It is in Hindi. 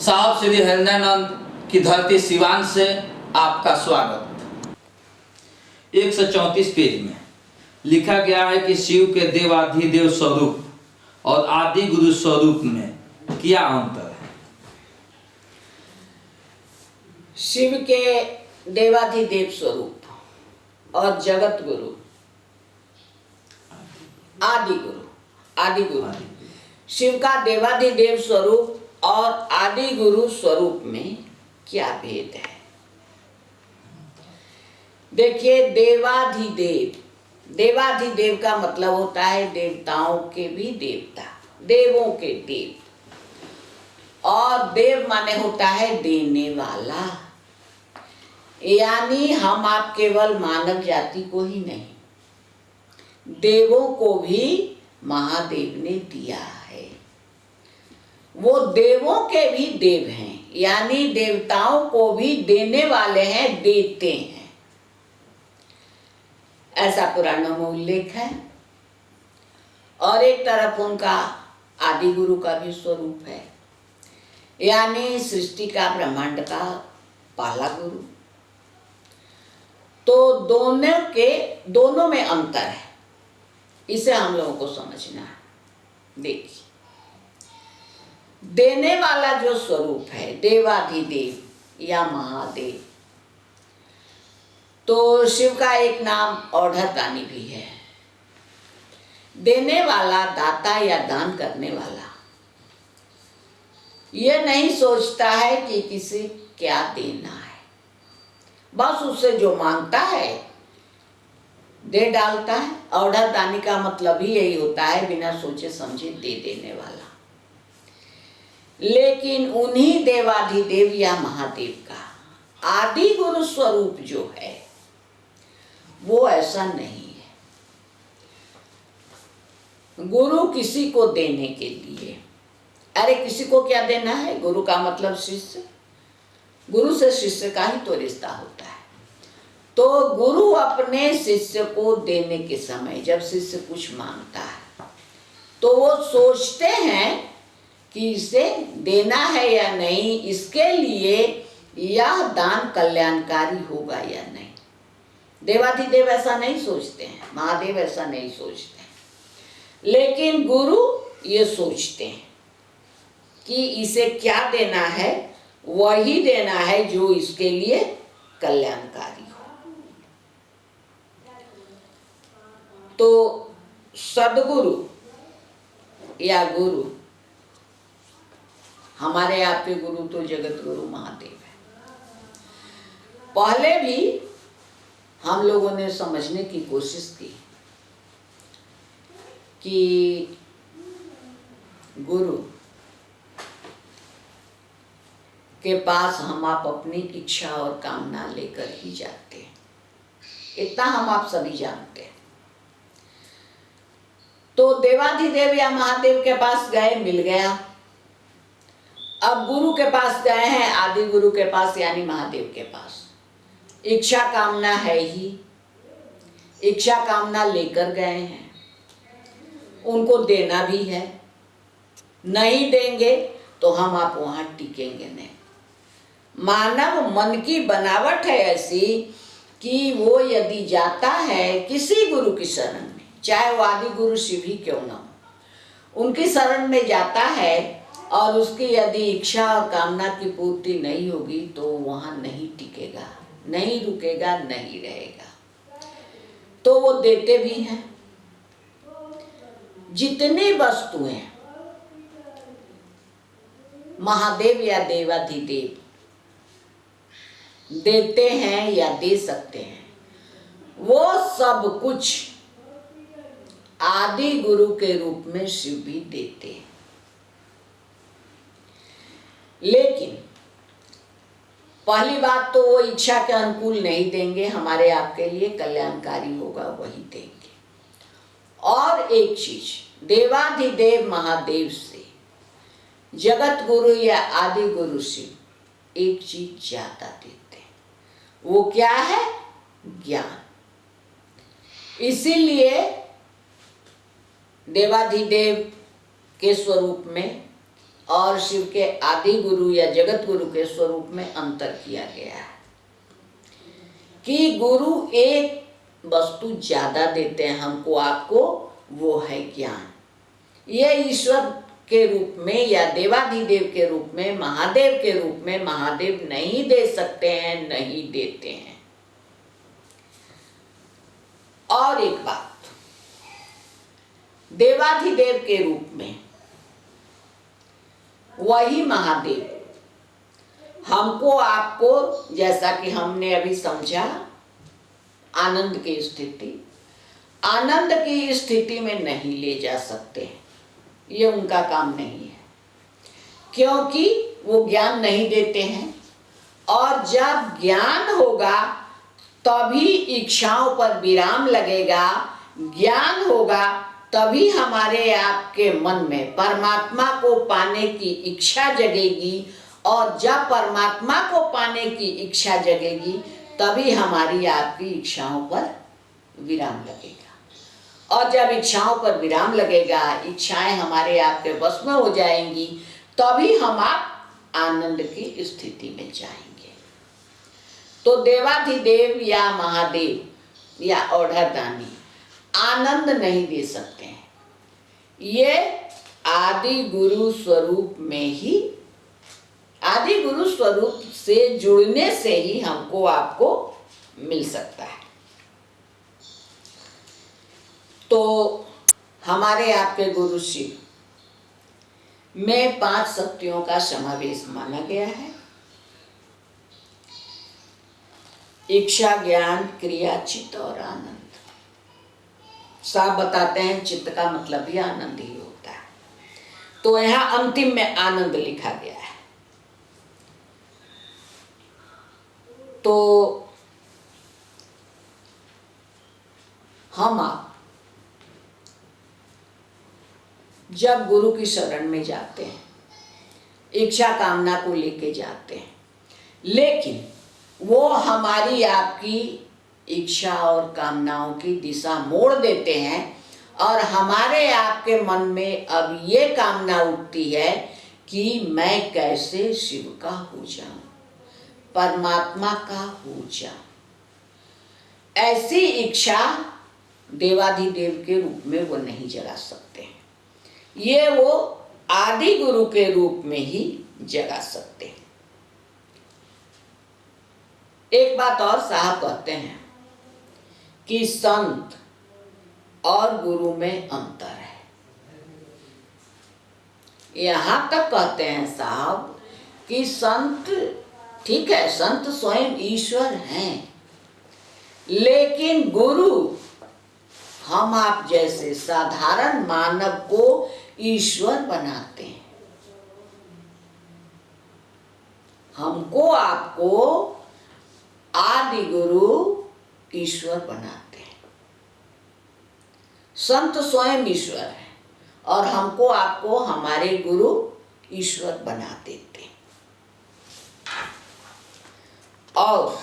साहब श्री हरिनानंद की धरती सिवान से आपका स्वागत। 134 पेज में लिखा गया है कि शिव के देवाधिदेव स्वरूप और आदि गुरु स्वरूप में क्या अंतर है? शिव के देवाधिदेव स्वरूप और जगत गुरु आदि गुरु शिव का देवाधिदेव स्वरूप और आदि गुरु स्वरूप में क्या भेद है? देखिए, देवाधिदेव का मतलब होता है देवताओं के भी देवता, देवों के देव। और देव माने होता है देने वाला, यानी हम आप केवल मानव जाति को ही नहीं, देवों को भी महादेव ने दिया है। वो देवों के भी देव हैं, यानी देवताओं को भी देने वाले हैं, देते हैं, ऐसा पुराणों में उल्लेख है। और एक तरफ उनका आदि गुरु का भी स्वरूप है, यानी सृष्टि का, ब्रह्मांड का पहला गुरु। तो दोनों में अंतर है, इसे हम लोगों को समझना है। देखिए, देने वाला जो स्वरूप है देवाधिदेव या महादेव, तो शिव का एक नाम औढ़दानी भी है। देने वाला, दाता या दान करने वाला, ये नहीं सोचता है कि किसी क्या देना है, बस उससे जो मांगता है दे डालता है। औढ़दानी का मतलब ही यही होता है, बिना सोचे समझे दे देने वाला। लेकिन उन्हीं देवाधिदेव या महादेव का आदि गुरु स्वरूप जो है वो ऐसा नहीं है। गुरु किसी को देने के लिए, अरे किसी को क्या देना है? गुरु का मतलब शिष्य, गुरु से शिष्य का ही तो रिश्ता होता है। तो गुरु अपने शिष्य को देने के समय जब शिष्य कुछ मांगता है तो वो सोचते हैं कि इसे देना है या नहीं, इसके लिए यह दान कल्याणकारी होगा या नहीं। देवाधिदेव ऐसा नहीं सोचते हैं, महादेव ऐसा नहीं सोचते हैं, लेकिन गुरु ये सोचते हैं कि इसे क्या देना है, वही देना है जो इसके लिए कल्याणकारी हो। तो सदगुरु या गुरु, हमारे आपके गुरु तो जगत गुरु महादेव है। पहले भी हम लोगों ने समझने की कोशिश की कि गुरु के पास हम आप अपनी इच्छा और कामना लेकर ही जाते हैं, इतना हम आप सभी जानते हैं। तो देवाधिदेव या महादेव के पास गए, मिल गया। अब गुरु के पास गए हैं, आदि गुरु के पास यानी महादेव के पास, इच्छा कामना है ही, इच्छा कामना लेकर गए हैं, उनको देना भी है। नहीं देंगे तो हम आप वहां टिकेंगे नहीं। मानव मन की बनावट है ऐसी कि वो यदि जाता है किसी गुरु की शरण में, चाहे वो आदि गुरु शिव ही क्यों ना हो, उनकी शरण में जाता है और उसकी यदि इच्छा और कामना की पूर्ति नहीं होगी तो वहां नहीं टिकेगा, नहीं रुकेगा, नहीं रहेगा। तो वो देते भी हैं। जितनी वस्तुएं महादेव या देवाधिदेव देते हैं या दे सकते हैं, वो सब कुछ आदि गुरु के रूप में शिव भी देते हैं। लेकिन पहली बात तो वो इच्छा के अनुकूल नहीं देंगे, हमारे आपके लिए कल्याणकारी होगा वही देंगे। और एक चीज, देवाधिदेव महादेव से जगत गुरु या आदि गुरु शिव एक चीज ज्यादा देते हैं, वो क्या है? ज्ञान। इसीलिए देवाधिदेव के स्वरूप में और शिव के आदि गुरु या जगत गुरु के स्वरूप में अंतर किया गया है कि गुरु एक वस्तु ज्यादा देते हैं हमको आपको, वो है ज्ञान। ये ईश्वर के रूप में या देवाधिदेव के रूप में, महादेव के रूप में महादेव नहीं दे सकते हैं, नहीं देते हैं। और एक बात, देवाधिदेव के रूप में वही महादेव हमको आपको, जैसा कि हमने अभी समझा, आनंद की स्थिति, आनंद की स्थिति में नहीं ले जा सकते, ये उनका काम नहीं है, क्योंकि वो ज्ञान नहीं देते हैं। और जब ज्ञान होगा तभी इच्छाओं पर विराम लगेगा, ज्ञान होगा तभी हमारे आपके मन में परमात्मा को पाने की इच्छा जगेगी, और जब परमात्मा को पाने की इच्छा जगेगी तभी हमारी आपकी इच्छाओं पर विराम लगेगा। और जब इच्छाओं पर विराम लगेगा, इच्छाएं हमारे आपके वश में हो जाएंगी, तभी हम आप आनंद की स्थिति में जाएंगे। तो देवाधिदेव या महादेव या औढ़दानी आनंद नहीं दे सकते हैं, ये आदि गुरु स्वरूप में ही, आदि गुरु स्वरूप से जुड़ने से ही हमको आपको मिल सकता है। तो हमारे आपके गुरु शिव में 5 शक्तियों का समावेश माना गया है। इच्छा, ज्ञान, क्रिया, चित्त और आनंद। साहब बताते हैं चित्त का मतलब भी आनंद ही होता है। तो यहाँ अंतिम में आनंद लिखा गया है। तो हम आप जब गुरु की शरण में जाते हैं, इच्छा कामना को लेके जाते हैं, लेकिन वो हमारी आपकी इच्छा और कामनाओं की दिशा मोड़ देते हैं, और हमारे आपके मन में अब ये कामना उठती है कि मैं कैसे शिव का हो जाऊं, परमात्मा का हो जाऊं। ऐसी इच्छा देवाधिदेव के रूप में वो नहीं जगा सकते हैं, ये वो आदि गुरु के रूप में ही जगा सकते हैं। एक बात और साहब कहते हैं कि संत और गुरु में अंतर है। यहां तक कहते हैं साहब कि संत, ठीक है, संत स्वयं ईश्वर हैं, लेकिन गुरु हम आप जैसे साधारण मानव को ईश्वर बनाते हैं। हमको आपको आदि गुरु ईश्वर बनाते हैं। संत स्वयं ईश्वर है और हमको आपको हमारे गुरु ईश्वर बना देते हैं। और